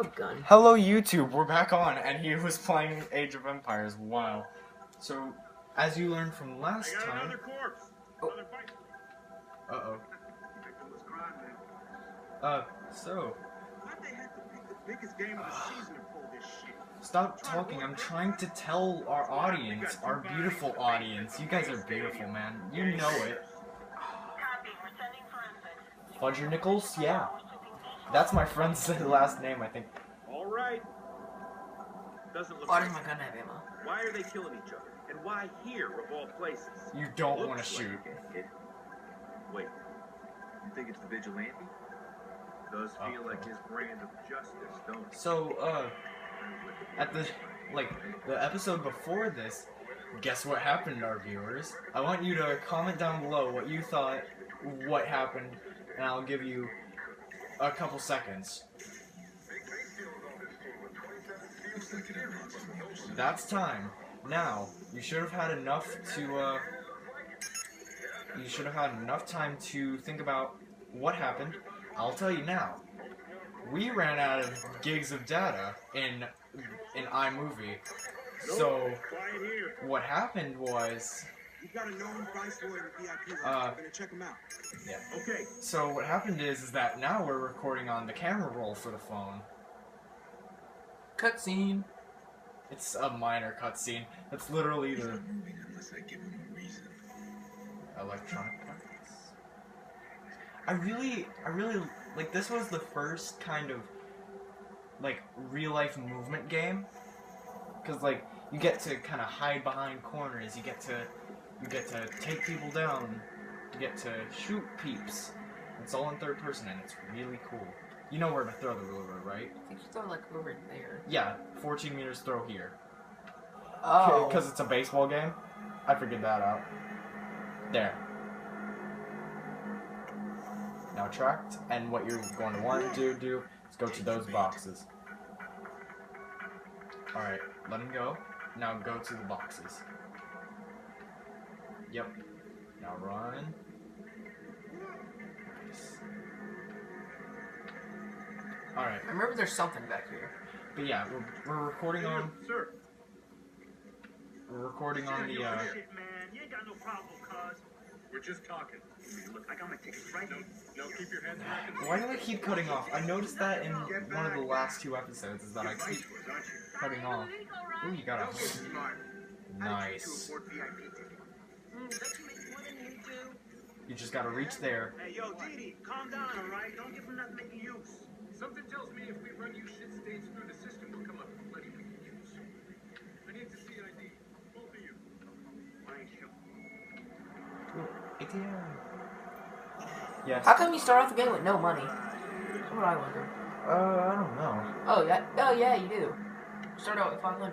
a gun. Hello YouTube, we're back on, and he was playing Age of Empires. Wow. So, as you learned from last time... Another corpse. Oh. Another fight. Uh-oh. So... Why'd they have to pick the biggest game of the season to pull this shit? Stop talking, I'm trying to tell our audience, our beautiful audience. You guys are beautiful, man. You know it. Fudger Nichols? Yeah. That's my friend's last name, I think. Alright. Doesn't look Why like does my gun have ammo? Why are they killing each other? And why here, of all places? You don't want to Looks shoot. like it. Wait. You think it's the vigilante? Does feel like his brand of justice, don't it? So, at the episode before this, guess what happened to our viewers? I want you to comment down below what you thought, what happened, and I'll give you a couple seconds. That's time. Now, you should have had enough to, time to think about what happened. I'll tell you now. We ran out of gigs of data in iMovie. So, what happened was... You've got a known price lawyer at VIP. I'm gonna check him out. Yeah. Okay. So what happened is that now we're recording on the camera roll for the phone. Cutscene. It's a minor cutscene. It's literally the electronic parts. I really like this was the first kind of like real life movement game. Cause like you get to kind of hide behind corners. You get to take people down. You get to shoot peeps. It's all in third person and it's really cool. You know where to throw the ruler, right? I think you throw like over there. Yeah, 14 meters throw here. Oh. Because it's a baseball game. I figured that out. There. Now tracked, and what you're going to want to do is go to those boxes. Alright, let him go. Now go to the boxes. Yep. Now run. Nice. Alright. I remember there's something back here. But yeah, we're recording on... Sir. We're recording on the, Shit, man. You ain't got no problem, cuz. We're just talking. Look, I got my tickets right here. No, keep your hands back. Why do I keep cutting off? I noticed that in one of the last 2 episodes, is that I keep cutting off. Ooh, you got a... Nice. You just gotta reach there. Hey, yo, Didi, calm down, alright? Don't give him nothing to use. Something tells me if we run you shit stains through the system, we'll come up with plenty we can use. I need to see ID. Both of you. I ain't sure. Ooh, ATM. Yes. How come you start off the game with no money? That's what I wonder. I don't know. Oh yeah, you do. Start out with 500.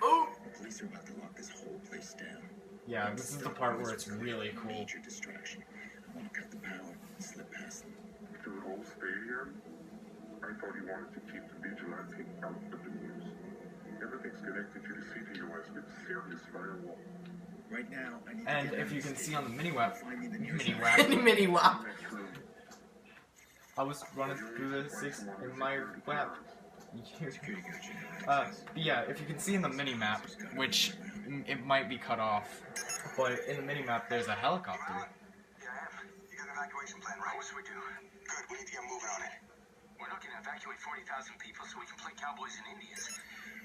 Oh! The police are about to lock this whole place down. Yeah, this is the part where it's really cool. Major distraction. I want to cut the power and slip past them. To the whole stadium? I thought you wanted to keep the vigilante out of the news. Everything's connected to the CTOS with serious firewall. Right now, I need And to get if you out of can this see on the station. mini-web, Find me the nearest Mini-wap. I was running through the 6 in my lap. Security guard should have But access. yeah, if you can see in the mini-map, which it might be cut off, but in the mini-map there's a helicopter. Yeah, I have. You got an evacuation plan, right? Of course we do. Good, we need to get moving on it. We're not going to evacuate 40,000 people so we can play cowboys and Indians.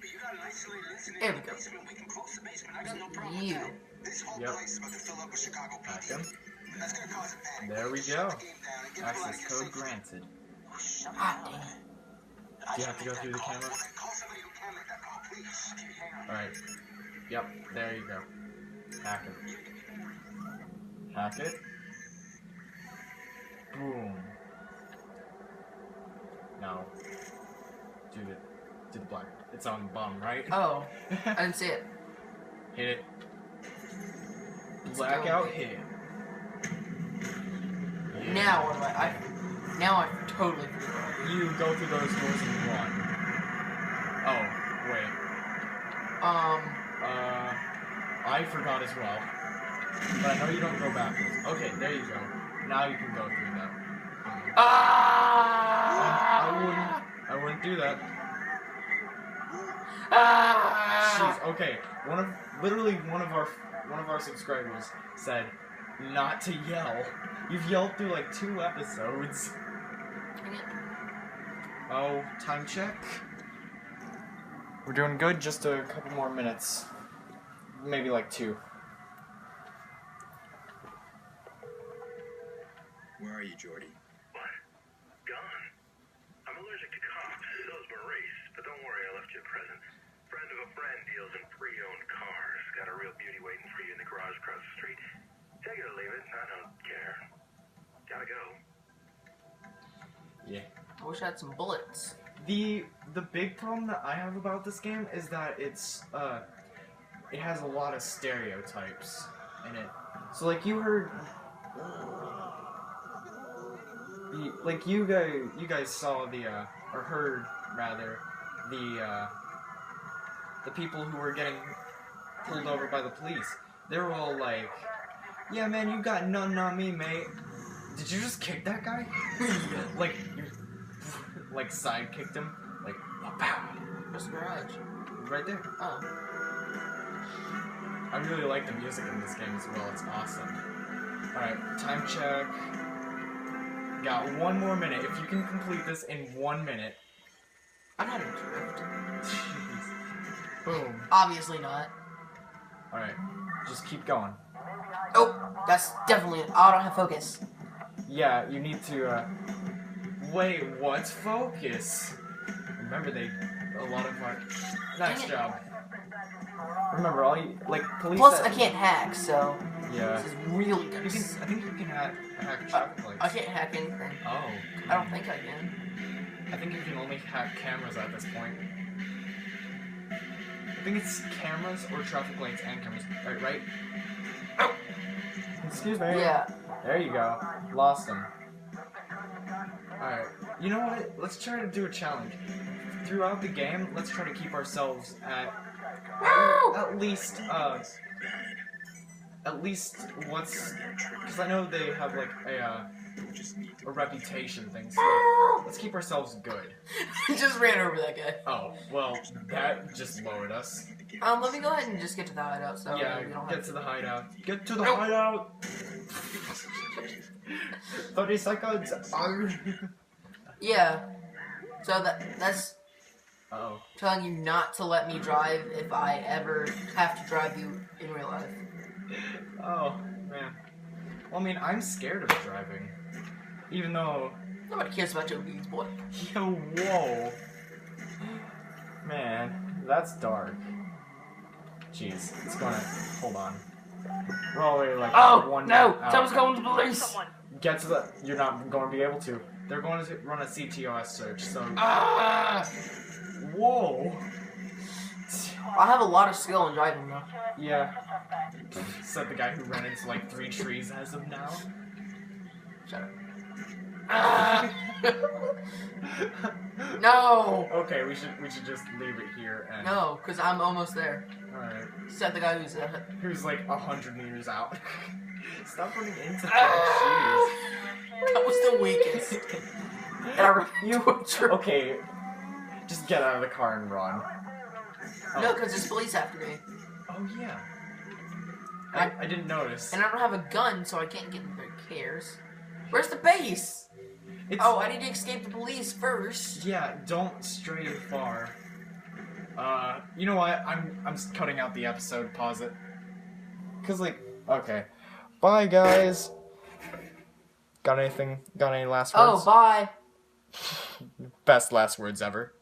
But you got an isolated incident There in we the go. basement. We can close the basement. I got no problem You. with that. This whole Yep. place is about to fill up with Chicago Back PD. him. That's going to cause a panic. There we Shut go. the game down and get people out of Access here code safely. granted. Oh, shut Ah, up. dang it. Do you have to go through the camera? Well, then call somebody who can make that call, please. Okay, hang on. Alright. Yep, there you go. Hack it. Hack it. Boom. Now, do the black. It's on the bottom, right? Oh, I didn't see it. Hit it. It's Blackout going. hit. Yeah. Now what do now I totally forgot. You go through those doors and run. Oh, wait. I forgot as well. But I know you don't go backwards. Okay, there you go. Now you can go through them. Ah! I wouldn't Don't do that. Ah! Jeez. Okay. Literally one of our subscribers said not to yell. You've yelled through like 2 episodes. Oh, time check. We're doing good. Just a couple more minutes. Maybe like 2. Where are you, Jordy? What? Gone. I'm allergic to cops, so's Maurice, but don't worry, I left you a present. Friend of a friend deals in pre-owned cars. Got a real beauty waiting for you in the garage across the street. Take it or leave it, I don't care. Gotta go. Yeah. I wish I had some bullets. The big problem that I have about this game is that it has a lot of stereotypes in it. So like you heard, you guys saw or heard rather the people who were getting pulled over by the police. They were all like, "Yeah, man, you got nothing on me, mate." Did you just kick that guy? Like, you like side kicked him? Like, pow! Where's the garage? Right there. Oh. I really like the music in this game as well. It's awesome. Alright, time check. Got 1 more minute. If you can complete this in 1 minute. I'm not a drift. Jeez. Boom. Obviously not. Alright, just keep going. Oh, that's definitely an I don't have focus. Yeah, you need to, wait, what's focus? Remember, a lot of our... Nice job. Remember, all you, like, police... Plus, I can't hack, so... Yeah. This is really good. I think you can hack traffic lights. I can't hack anything. Oh. I don't think I can. I think you can only hack cameras at this point. I think it's cameras or traffic lights and cameras. Right? Oh! Excuse me. Yeah. There you go. Lost him. Alright. You know what? Let's try to do a challenge. Throughout the game, let's try to keep ourselves at least what's... Because I know they have like a reputation thing, so let's keep ourselves good. He just ran over that guy. Oh, well, that just lowered us. Let me go ahead and just get to the hideout, so Yeah, we don't get have to the hideout. Get to the hideout! 30 seconds! Yeah. So that's Uh-oh. telling you not to let me drive if I ever have to drive you in real life. Oh, man. Well, I mean, I'm scared of driving. Even though... Nobody cares about your beads, boy. Yo, whoa. Man, that's dark. Jeez, it's gonna... Hold on. We're already like... Oh, one no! minute out. Someone's calling the police! Get to the... You're not going to be able to. They're going to run a CTOS search, so... Ah! Whoa! I have a lot of skill in driving, though. Yeah. Said the guy who ran into like 3 trees as of now. Shut up. Ah! No! Okay, we should just leave it here and... No, because I'm almost there. Alright. Except the guy Who's like 100 meters out. Stop running into things, That was the weakest. And I ran into a tree. Okay, just get out of the car and run. Oh. No, because there's police after me. Oh yeah. I didn't notice. And I don't have a gun, so I can't get in their cares. Where's the base? Oh, I need to escape the police first. Yeah, don't stray far. You know what? I'm cutting out the episode. Pause it. Cause like, okay. Bye guys. Got anything? Got any last words? Oh, bye. Best last words ever.